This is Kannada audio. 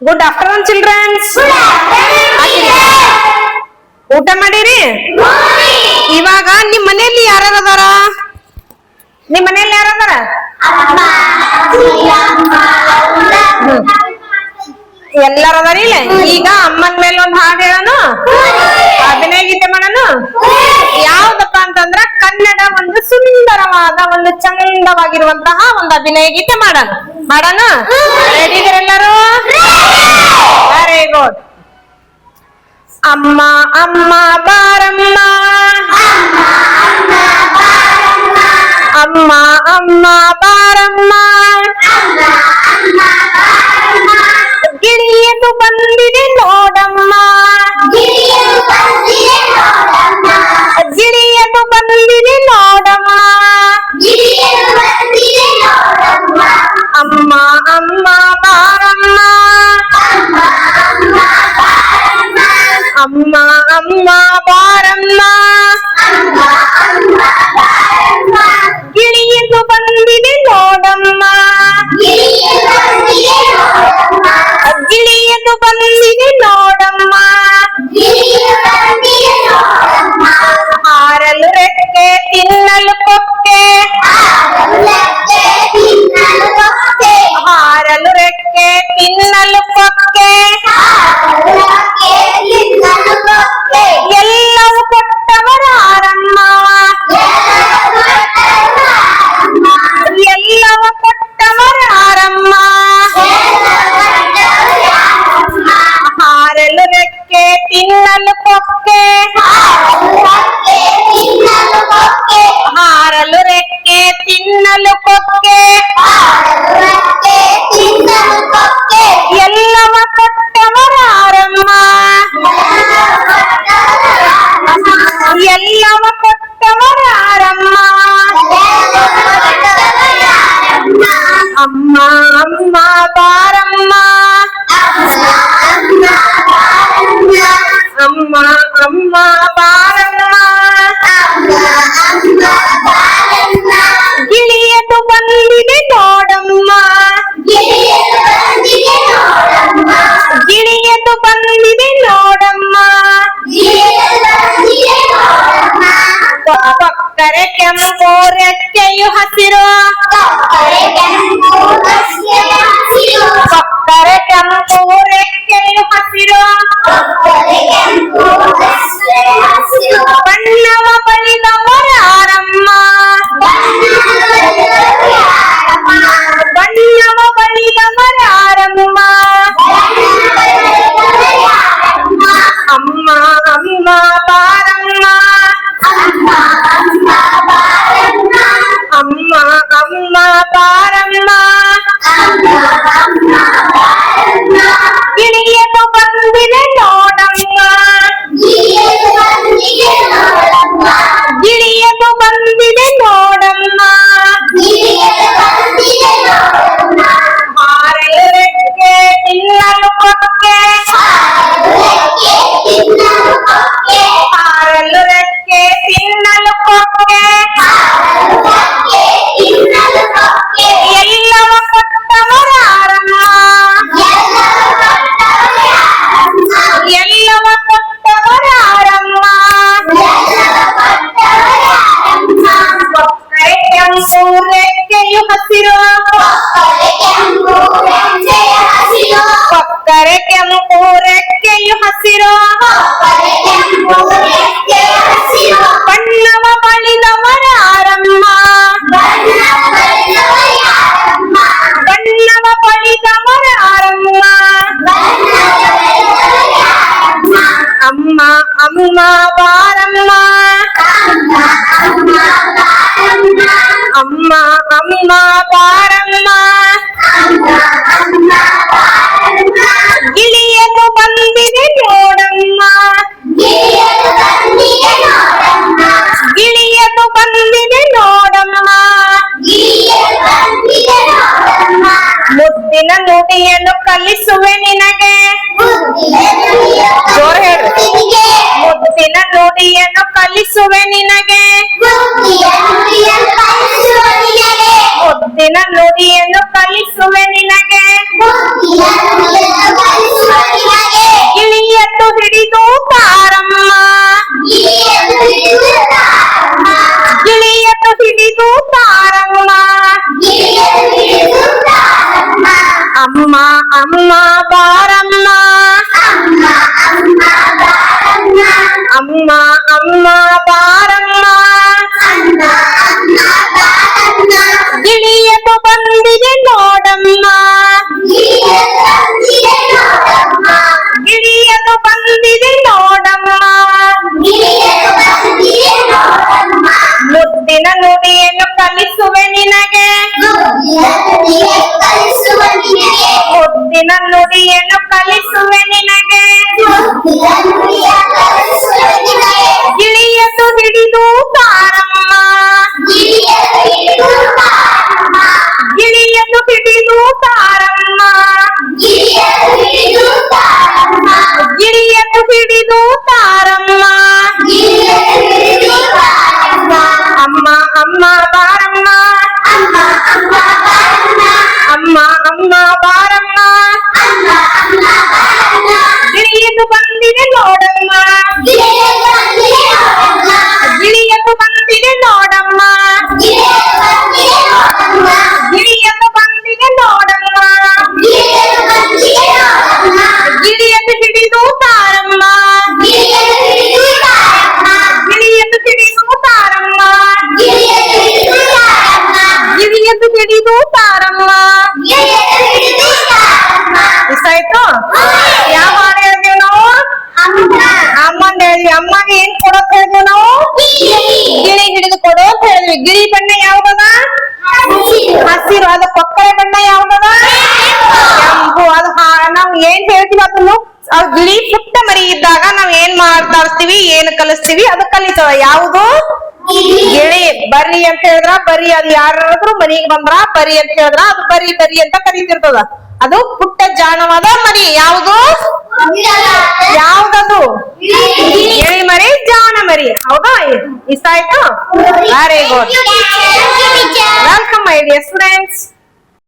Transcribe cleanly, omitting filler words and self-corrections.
Good afternoon children's. ಊಟ ಮಾಡಿರಿ? ಇವಾಗ ನಿಮ್ ಮನೆಯಲ್ಲಿ ಯಾರ್ಯಾರ ಅದಾರ? ನಿಮ್ ಮನೆಯಲ್ಲಿ ಯಾರದಾರ? ಎಲ್ಲಾರ ಅದಾರ ಇಲ್ಲ? ಈಗ ಅಮ್ಮನ ಮೇಲೆ ಒಂದ್ ಹಾಡು ಹೇಳೋಣ, ಅಭಿನಯ ಗೀತೆ ಮಾಡೋಣ. ಯಾವ್ದಪ್ಪ ಅಂತಂದ್ರ ಕನ್ನಡ ಒಂದು ಸುಂದರವಾದ ಒಂದು ಚಂದವಾಗಿರುವಂತಹ ಒಂದು ಅಭಿನಯ ಗೀತೆ ಮಾಡೋಣ. ರೆಡಿ ಇದರೆಲ್ಲರೂ? Very good. ಅಮ್ಮ ಅಮ್ಮ ಬಾರಮ್ಮ, ಅಮ್ಮ ಅಮ್ಮ ಬಾರಮ್ಮ, ಗಿಳಿಯದು ಬಂದಿದೆ ನೋಡಮ್ಮ, ಗಿಳಿಯದು ಬಂದಿದೆ ನೋಡಮ್ಮ, ಅಮ್ಮ ಅಮ್ಮ ಬಾರಮ್ಮ, ಅಮ್ಮ ಅಮ್ಮ ಬಾರಮ್ಮ, ಗಿಳಿಯದು ಬಂದಿದೆ ನೋಡಮ್ಮ, ಗಿಳಿಯದು ಬಂದಿದೆ ನೋಡಮ್ಮ, ಹಾರಲು ರೆಕ್ಕೆ ತಿನ್ನಲು ಕೊಕ್ಕೆ, ಹಾರಲು ರೆಕ್ಕೆ ತಿನ್ನಲು ಕೊಕ್ಕೆ, ಎಲ್ಲವೂ ಕೊಟ್ಟವರಾರಮ್ಮ, ಎಲ್ಲವೂ ಕೊಟ್ಟವರಾರಮ್ಮ, ಹಾರಲು ರೆಕ್ಕೆ ತಿನ್ನಲು ಕೊಕ್ಕೆ, ಹಾರಲು ರೆಕ್ಕೆ ತಿನ್ನಲು ಕೊಕ್ಕೆ, ಎಲ್ಲವ ಕೊಟ್ಟವರಾರಮ್ಮ, ಎಲ್ಲವ ಕೊಟ್ಟವರಾರಮ್ಮ, ಅಮ್ಮ ಅಮ್ಮ ಬಾರಮ್ಮ, ಅಮ್ಮ ಅಮ್ಮ ಬಾರಮ್ಮ, ಗಿಳಿಯದು ಬಂದಿದೆ ನೋಡಮ್ಮ, ಗಿಳಿಯದು ಬಂದಿದೆ ನೋಡಮ್ಮ, ಕೊಕ್ಕರೆ ಕೆಂಪು ರೆಕ್ಕೆಯು ಹಸಿರು, ಕೊಕ್ಕರೆ ಕೆಂಪು ರೆಕ್ಕೆಯು ಹಸಿರು, ಬಣ್ಣವ ಬಳಿದವರಾರಮ್ಮ, ಬಣ್ಣವ ಬಳಿದವರಾರಮ್ಮ, ಅಮ್ಮ ಅಮ್ಮ ಬಾರಮ್ಮ, ಅಮ್ಮ ಅಮ್ಮ ಬಾರಮ್ಮ, ಗಿಳಿಯದು ಬಂದಿದೆ ನೋಡಮ್ಮ, ಗಿಳಿಯದು ಬಂದಿದೆ ನೋಡಮ್ಮ, ಹಾರಲು ರೆಕ್ಕೆ ತಿನ್ನಲು ಕೊಕ್ಕೆ, ಹಾರಲು ರೆಕ್ಕೆ ತಿನ್ನಲು ಕೊಕ್ಕೆ, ಎಲ್ಲವ ಕೊಟ್ಟವರಾರಮ್ಮ, ಎಲ್ಲವ ಕೊಟ್ಟವರಾರಮ್ಮ, ಕೊಕ್ಕರೆ ಕೆಂಪು ರೆಕ್ಕೆಯು ಹಸಿರು, ಕೊಕ್ಕರೆ ಕೆಂಪು ರೆಕ್ಕೆಯು ಹಸಿರು, ಬಣ್ಣವ ಬಳಿದವರಾರಮ್ಮ, ಬಣ್ಣವ ಬಳಿದವರಾರಮ್ಮ, ಅಮ್ಮ ಅಮ್ಮ ಬಾರಮ್ಮ, ಅಮ್ಮ ಅಮ್ಮ ಬಾರಮ್ಮ, ಗಿಳಿಯದು ಬಂದಿದೆ ನೋಡಮ್ಮ, ಗಿಳಿಯದು ಬಂದಿದೆ ನೋಡಮ್ಮ, ಮುದ್ದಿನ ನುಡಿಯನ್ನು ಕಲಿಸುವೆ ನಿನಗೆ, ಜೋರ್ ಹೇಳ್ರಿ, ಮುದ್ದಿನ ನುಡಿಯನ್ನು ಕಲಿಸುವೆ ನಿನಗೆ, ಮುದ್ದಿನ ನುಡಿಯನ್ನು ಕಲಿಸುವೆ ನಿನಗೆ, ಹಿಡಿದು ತಾರಮ್ಮ ಅಮ್ಮ ಅಮ್ಮ ಬಾರಮ್ಮ ಅಮ್ಮ ಅಮ್ಮ ಬಾರಮ್ಮ ಗಿಳಿಯದು ಬಂದಿದೆ ನೋಡಮ್ಮ ಗಿಳಿಯದು ಬಂದಿದೆ ನೋಡಮ್ಮ ಮುದ್ದಿನ ನುಡಿಯನ್ನು ಕಲಿಸುವೆ ನಿನಗೆ ಮುದ್ದಿನ ನುಡಿಯನ್ನು ಕಲಿಸುವೆ ನಿನಗೆ ಗಿಳಿಯದು ಹಿಡಿದು ತಾರಮ್ಮ ಗಿಳಿಯದು ಹಿಡಿದು ತಾರಮ್ಮ ಗಿಳಿಯದು ಹಿಡಿದು ತಾರಮ್ಮ ಅಮ್ಮ ಅಮ್ಮ ಬಾರಮ್ಮ ಅಮ್ಮ ಅಮ್ಮ ಬಾರಮ್ಮ ಗಿಳಿಯದು ಬಂದಿದೆ ನೋಡಮ್ಮ ಗಿಳಿಯದು ಬಂದಿದೆ ನೋಡಮ್ಮ ಗಿಳಿಯದು ಬಂದಿದೆ ನೋಡಮ್ಮ ಗಿಳಿಯದು ಹಿಡಿದು ತಾರಮ್ಮ ಗಿಳಿಯದು ಹಿಡಿದು ತಾರಮ್ಮ ಗಿಳಿಯದು ಹಿಡಿದು ತಾರಮ್ಮ ಇಷ್ಟ ಆಯ್ತು ಯಾವ ಹಾಡು ಹೇಳಿದ್ವಿ ನಾವು ಅಮ್ಮಂದ ಹೇಳಿದ್ವಿ ಅಮ್ಮಗೆ ಏನ್ ಕೊಡೋಕ್ ಹೇಳಿದ್ವಿ ನಾವು ಗಿಳಿ ಹಿಡಿದು ಕೊಡು ಅಂತ ಹೇಳಿದ್ವಿ ಗಿಳಿ ಬಣ್ಣ ಯಾವ್ದದ ಹಸಿರು ಅದು ಕೊಕ್ಕರೆ ಬಣ್ಣ ಯಾವ್ದದ ಕೆಂಪು ಅದು ನಾವ್ ಏನ್ ಹೇಳ್ತೀವಿ ಅದನ್ನು ಅದು ಗಿಳಿ ಪುಟ್ಟ ಮರಿ ಇದ್ದಾಗ ನಾವ್ ಏನ್ ಮಾಡ್ತಾ ಇರ್ತೀವಿ ಏನ್ ಕಲಿಸ್ತೀವಿ ಅದು ಕಲಿತದ ಯಾವುದು ಗಿಳಿ ಬರ್ರಿ ಅಂತ ಹೇಳಿದ್ರ ಬರಿ ಅದು ಯಾರಾದ್ರೂ ಮನಿಗೆ ಬಂದ್ರ ಬರಿ ಅಂತ ಹೇಳಿದ್ರ ಅದು ಬರಿ ಬರಿ ಅಂತ ಕರೀತಿರ್ತದ ಅದು ಪುಟ್ಟ ಜಾಣವಾದ ಮರಿ ಯಾವುದು ಯಾವ್ದದು ಗಿಳಿ ಮರಿ ಜಾಣ ಮರಿ ಹೌದಾ ಇಷ್ಟ ಆಯ್ತು very good welcome my dear students